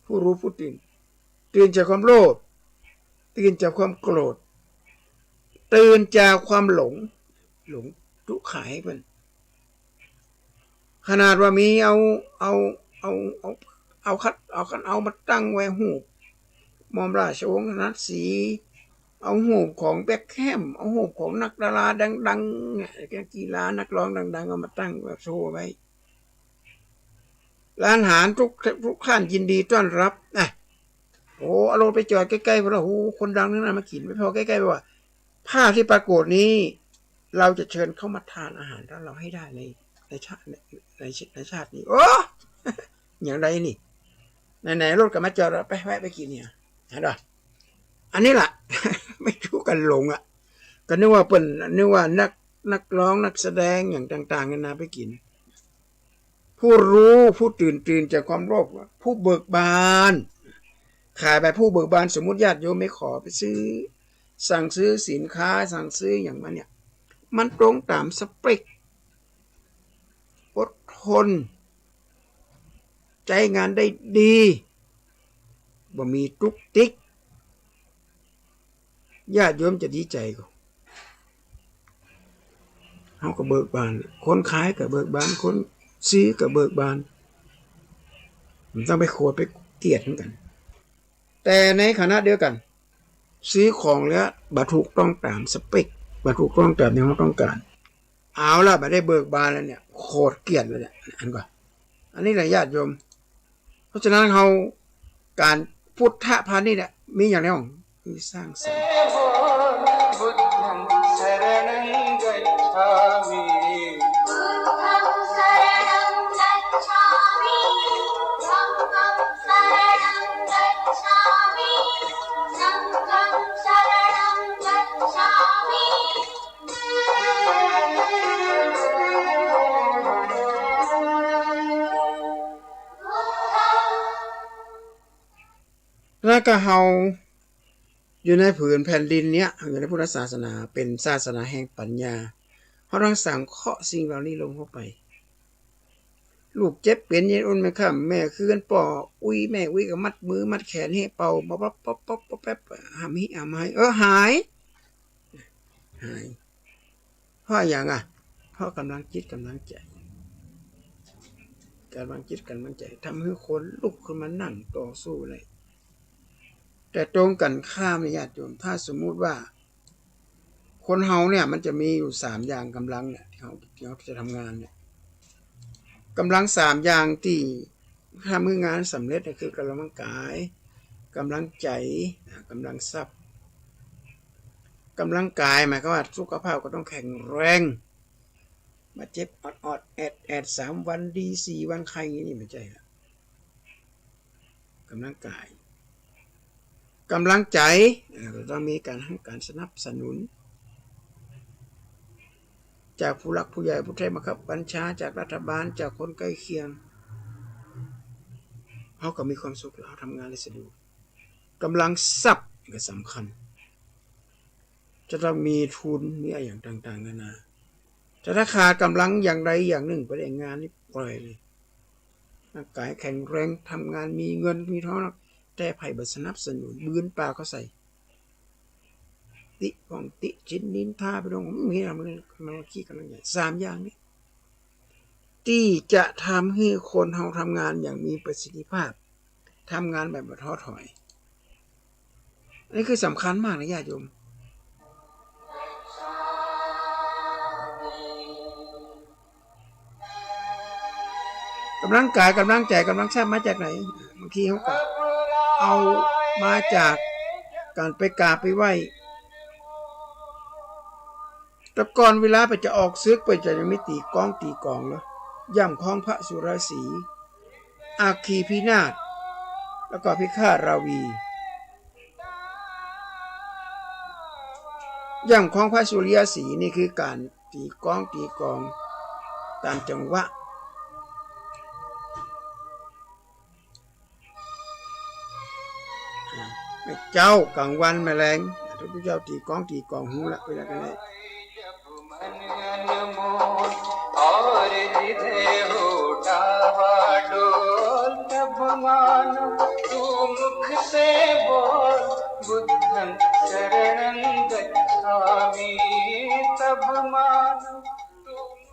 ผู้รู้ผู้ตื่นจากความโลภตื่นจากความโกรธตื่นจากความหลงทุกขายมันขนาดว่ามีเอามาตั้งไว้หูมอมราชวงศ์นัดศรีเอาหูของแบ็คแฮมเอาหูของนักดาราดังๆเนี่ยกีฬานักร้องดังๆเอามาตั้งแบบโชว์ไว้ร้านอาหารทุกท่านยินดีต้อนรับนะโอ้อารมณ์ไปจอดใกล้ๆว่าโอ้คนดังนั่นมากินไม่พอใกล้ๆว่าภาพที่ปรากฏนี้เราจะเชิญเข้ามาทานอาหารแล้วเราให้ได้ในชาตินี้โอ้อย่างไรนี่ไหนรถกับมาจอดไปแวะไปกินเนี่ยเห็นป่ะอันนี้แหละไม่รู้กันหลงก็นึกว่านักร้องนักแสดงอย่างต่างๆกันนะไปกินผู้รู้ผู้ตื่นจากความโลภผู้เบิกบานขายไปผู้เบิกบานสมมุติญาติโยมไม่ขอไปสั่งซื้อสินค้าสั่งซื้ออย่างมันเนี่ยมันตรงตามสเปคอดทนใจงานได้ดีบ่มีตุกติ๊กญาติโยมจะดีใจก็เขาก็เบิกบานคนขายก็เบิกบานคนซื้อก็เบิกบานมันต้องไปโคตรไปเกลียดเหมือนกันแต่ในขณะเดียวกันซื้อของแล้วบรรทุกต้องตามสเปคบรรทุกต้องตามที่เขาต้องการเอาล่ะไม่ได้เบิกบานแล้วเนี่ยโคตรเกลียดเลยเนี่ยอันนี้แหละญาติโยมเพราะฉะนั้นเขาการพุทธพาณิชย์เนี่ยมีอย่างนี้คือสร้างสรรค์แล้วก็เฮาอยู่ในผืนแผ่นดินเนี้ยอยู่ในพุทธศาสนาเป็นศาสนาแห่งปัญญาเขาต้องสั่งเคาะสิ่งเหล่านี้ลงเข้าไปลูกเจ็บเป็นยันอุ่นไม่ค่ำแม่คืนป่อแม่ก็มัดมือมัดแขนให้เป่าป๊อปหามให้หายเพราะอย่างเพราะกำลังจิตกำลังใจทำให้คนลุกขึ้นมานั่งต่อสู้เลยแต่ตรงกันข้ามญาติโยมถ้าสมมุติว่าคนเฮาเนี่ยมันจะมีอยู่3อย่างกำลังเนี่ยที่เขาจะทำงานเนี่ยกำลัง3อย่างที่ถ้ามืองานสำเร็จก็คือกำลังกายกำลังใจกำลังทรัพย์กำลังกายหมายความว่าสุขภาพก็ต้องแข็งแรง มาเจ็บอดแอด3 วันดี4 วันใครนี่ไม่ใช่ละกำลังกายกำลังใจก็ต้องมีการให้การสนับสนุนจากผู้หลักผู้ใหญ่ผู้ใต้บังคับบัญชาจากรัฐบาลจากคนใกล้เคียงเขาก็มีความสุขแล้วทำงานได้สะดวกกำลังทรัพย์ก็สำคัญจะต้องมีทุนมีอะไรอย่างต่างๆนานาแต่ถ้าขาดกำลังอย่างใดอย่างหนึ่งไปได้งานนี่ปล่อยเลยร่างกายแข็งแรงทำงานมีเงินมีทองแต่ไผ่บัสนับสนุนบืนปากเขาใส่ติของติชินนินทาไปตรงมีอะไรมันขี้กันใหญ่3 อย่างนี้ที่จะทำให้คนเราทำงานอย่างมีประสิทธิภาพทำงานแบบไม่ท้อถอยอันนี้คือสำคัญมากนะญาติโยมกำลังกายกำลังใจกำลังชาติมาจากไหนบางทีเขาก็เอามาจากการไปกราบไปไหว้แต่ก่อนเวลาไปจะออกซึกไปจะยังไม่ตีกองแล้วย่ำคล้องพระสุรสีอาคีพินาศแล้วก็พิฆาตราวีย่ำคล้องพระสุริยสีนี่คือการตีกองตามจังหวะเจ้ากลางวันแมลงทุกเจ้าตีกองหูละไปแล้วกันเลย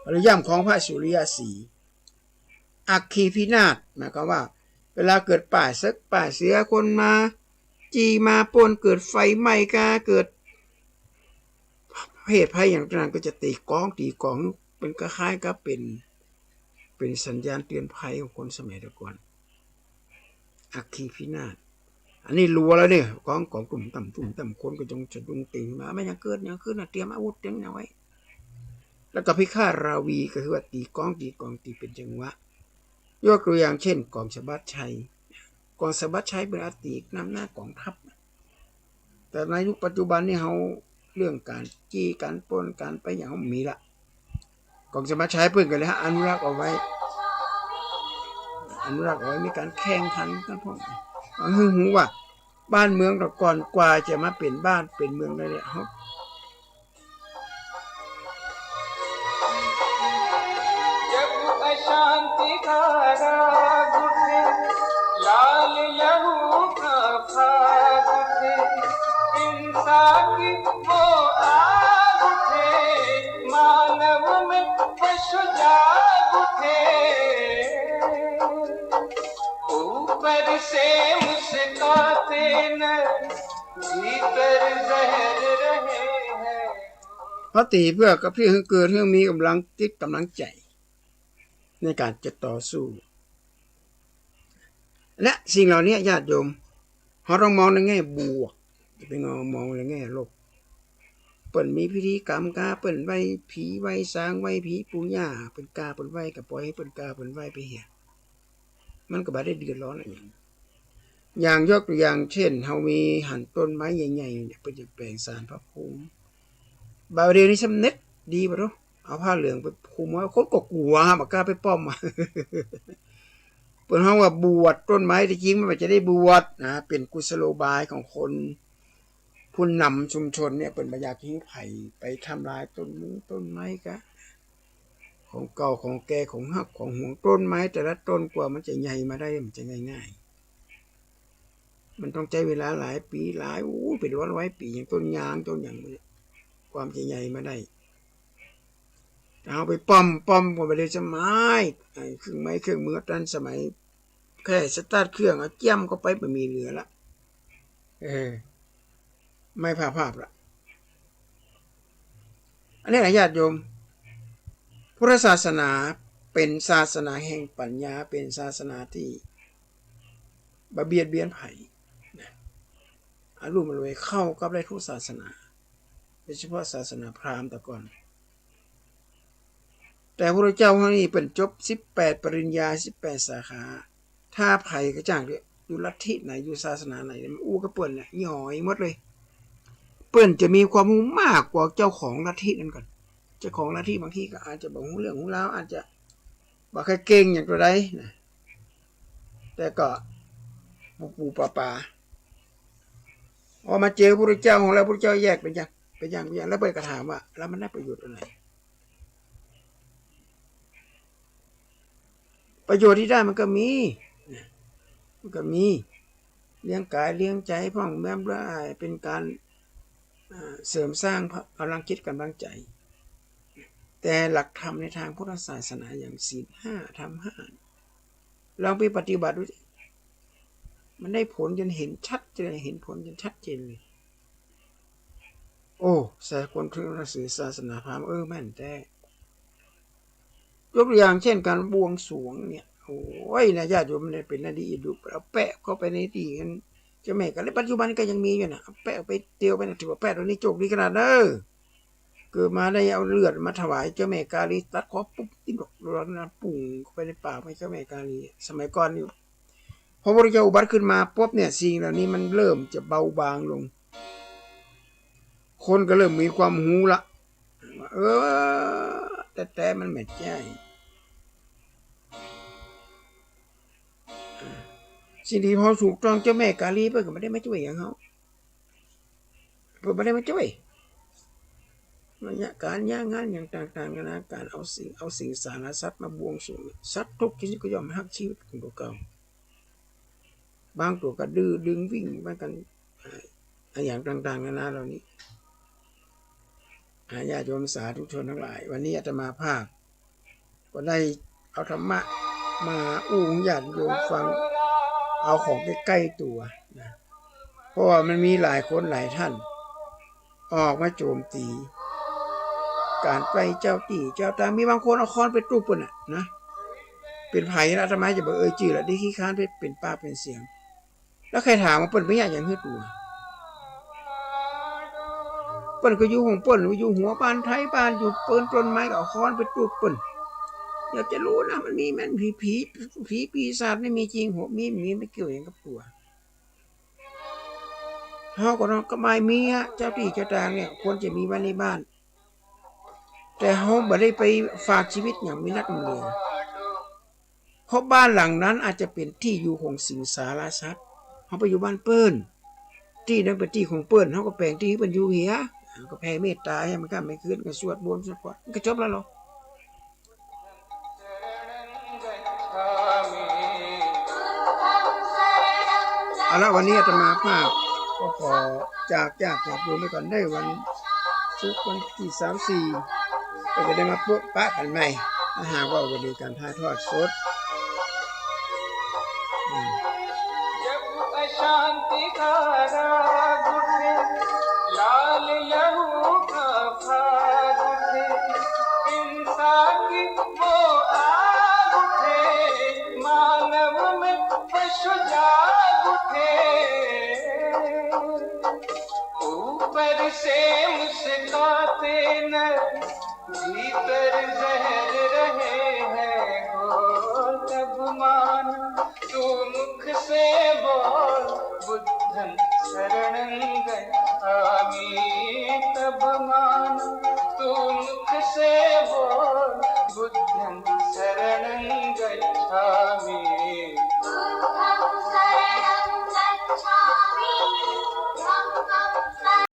หรือย่ำของพระสุริยสีอัคคีพินาศหมายความว่าเวลาเกิดป่าซึกป่าเสือคนมาจีมาปนเกิดไฟไหม้กาเกิดเหตุภัยอย่างนั้นก็จะตีกองเป็นคล้ายๆกับเป็นสัญญาณเตือนภัยของคนสมัยตะก่อนอัคคีพินาศอันนี้รัวแล้วเนี่ยกองตุ่มต่ำคนก็จงจะดุงติงมาไม่ยังเกิดยังขึ้นเตรียมอาวุธเตรียมเอาไว้แล้วก็พิฆาตราวีก็คือว่าตีกองตีเป็นจังหวะยกตัวอย่างเช่นกองสะบัดชัยกองสะบัดชัยเป็นอาตีนำหน้ากองทัพแต่ในยุคปัจจุบันนี่เขาเรื่องการจี้การปล้นการไปอย่างเขามีละกองสะบัดชัยเพื่อนกันเลยฮะอนุรักษ์เอาไว้มีการแข่งขันกันพวกหูว่าบ้านเมืองแต่ก่อนกว่าจะมาเป็นบ้านเป็นเมืองได้เนี่ยเขาเพราะตีเพื่อกับเพื่อให้เกิดเรื่องมีกำลังจิตกำลังใจในการจะต่อสู้และสิ่งเหล่านี้ญาติโยมเราต้องมองในแง่บวกจะไปมองในแง่ลบเปิ่นมีพิธีกรรมกาเปิ่นไหว้ผีไหว้สางไหว้ผีปู่ย่าเปิ่นกาเปิ่นไหว้กับปล่อยให้เปิ่นกาเปิ่นไหว้ไปเหี้ยมันก็บ่ได้เดือดร้อนอะไรอย่างยกตัวอย่างเช่นเฮามีหั่นต้นไม้ใหญ่ๆเนี่ยเพิ่นจะแปลงศาลพระภูมิบาเรียนี่สำเน็จดีบ่รู้เอาผ้าเหลืองไปคลุมไว้คนก็กลัวบ่กล้าไปป้อมเปิ่นเฮาว่าบวชต้นไม้ที่จริงมันจะได้บวชนะเป็นกุศโลบายของคนผู้นำชุมชนเนี่ยเปิ่นบ่อยากให้ไผไปทำลายต้นไม้กะของเก่าของแก่ของฮักของห่วงต้นไม้แต่ละต้นกว่ามันจะใหญ่มาได้มันจะง่ายๆมันต้องใช้เวลาหลายปีหลายเป็น100 ปีอย่างต้นยางต้นอย่างความจะใหญ่มาได้เอาไปป้อมก็ไม่ได้สมัยเครื่องไม้เครื่องมือตันสมัยแค่สตาร์ทเครื่องเอาเจี้ยมก็ไปไม่มีเหลือละไม่ภาพละอันนี้นะญาติโยมพุทธศาสนาเป็นศาสนาแห่งปัญญาเป็นศาสนาที่บะเบียดเบียนไผ่อารมณ์มันเลยเข้ากับได้ทุกศาสนาโดยเฉพาะศาสนาพราหมณ์แต่ก่อน แต่พระเจ้าเขานี่เป็นจบ18ปริญญา18สาขาถ้าไผก็จ้างอยู่ลัทธิไหนอยู่ศาสนาไหนมันอู้กับเปิ้นเนี่ยหย่อยหมดเลยเปิ้นจะมีความรู้มากกว่าเจ้าของลัทธินั่นก่อนเจ้าของลัทธิบางทีก็อาจจะบ่รู้เรื่องรู้ราวอาจจะบ่ค่อยเก่งอย่างตัวใดนะแต่ก็ปูป่าพอมาเจอพระเจ้าของเราพระเจ้าแยกเป็นอย่างแล้วเปิ้นก็ถามว่าแล้วมันได้ประโยชน์อะไรประโยชน์ที่ได้มันก็มีเลี้ยงกายเลี้ยงใจพ่องแม่มได้เป็นการเสริมสร้างพลังจิตกำลังใจแต่หลักธรรมในทางพุทธศาสนาอย่างศีล5ธรรม5ลองไปปฏิบัติดูมันได้ผลจนเห็นชัดเจนเห็นผลจนชัดเจนเลยโอ้สายคนที่นับถือศาสนาพราหมณ์แม่นแต่ยกตัวอย่างเช่นการบวงสรวงเนี่ยโอ้ยนะญาติโยมมันเป็นนาดีดูเอาแปะเข้าไปในดีกันเจ้าแม่กันและปัจจุบันก็ยังมีอยู่นะเอาแปะไปเตียวไปนะถือว่าแปะตัวนี้โชคดีขนาดนั้นเกิดมาได้เอาเลือดมาถวายเจ้าแม่กาลีตัดคอปุ๊บติ้งดอกร้อนนะปุ่งเข้าไปในปากให้เจ้าแม่กาลีสมัยก่อนนี่พอพระเจ้าอุบัติขึ้นมาปุ๊บเนี่ยสิ่งเหล่านี้มันเริ่มจะเบาบางลงคนก็เริ่มมีความหูละแต่มันไม่ใช่สิ่งที่พอถูกต้องเจ้าแม่กาลีเพิ่นก็ไม่ได้มาช่วยอย่างเขาเพิ่นไม่ได้มาช่วยมันการย่างงานอย่างต่างๆนานาการเอาสิ่งสารสัตว์มาบวงสรวงสัตว์ทุกชนิดก็ยอมหักชีวิตของตัวเก่าบางตัวก็ดื้อดึงวิ่งไปกันอย่างต่างๆนานาเหล่านี้ญาติโยมสาธุชนทั้งหลายวันนี้อาตมาภาพก็ได้เอาธรรมะมาญาติโยมฟังเอาของใกล้ๆตัวนะเพราะว่ามันมีหลายคนหลายท่านออกมาโจมตีการไปเจ้าตีเจ้าตามีบางคนเอาค้อนไปตู้ปุ่นนะเป็นไผ่อาตมาจะบอกจื่อละได้ขี้ค้านเป็นป้าเป็นเสียงแล้วใครถามว่าเปิ้นไม่อยากอย่างเฮือตัวเปิ้นก็อยู่ของเปิ้นอยู่หัวบ้านไทยบ้านอยู่เปิ้นต้นไม้ก็เอาค้อนไปตู้เปิ้นอยากจะรู้นะมันมีมันผีปีศาจไม่มีจริงหัวมีไม่เกี่ยวอย่างกับตัวเฮาก็ไม่มีเจ้าที่เจ้าทางเนี่ยควรจะมีไว้ในบ้านแต่เฮาบ่ได้ไปฝากชีวิตอย่างมีนักมีเลยเพราะบ้านหลังนั้นอาจจะเป็นที่อยู่ของสิงสารสัตว์เฮาไปอยู่บ้านเปิ้นที่นั้นเป็นที่ของเปิ้นเฮาก็แปลงที่เปิ้นอยู่เหียก็แผ่เมตตาให้มันก็ไม่คืนก็สวดมนต์สักว่าก็จบแล้วเนาะเอาละวันนี้อาตมาภาพก็ขอจากดูไปก่อนได้วันศุกร์วันที่34ก็จะได้มาพบปะกันใหม่ถ้าหากว่าวันนี้การถ่ายทอดสดशांति का राग उठे लाल लहू का भाग उठे इंसान की वो आग उठे मानव में पशु जाग उठे ऊपर से मुस्कुराते न भीतर जहर रहे हैं घोर तब मान तू मुख से बोल बुद्धं शरणं गच्छामि तब मान तू मुख से बोल बुद्धं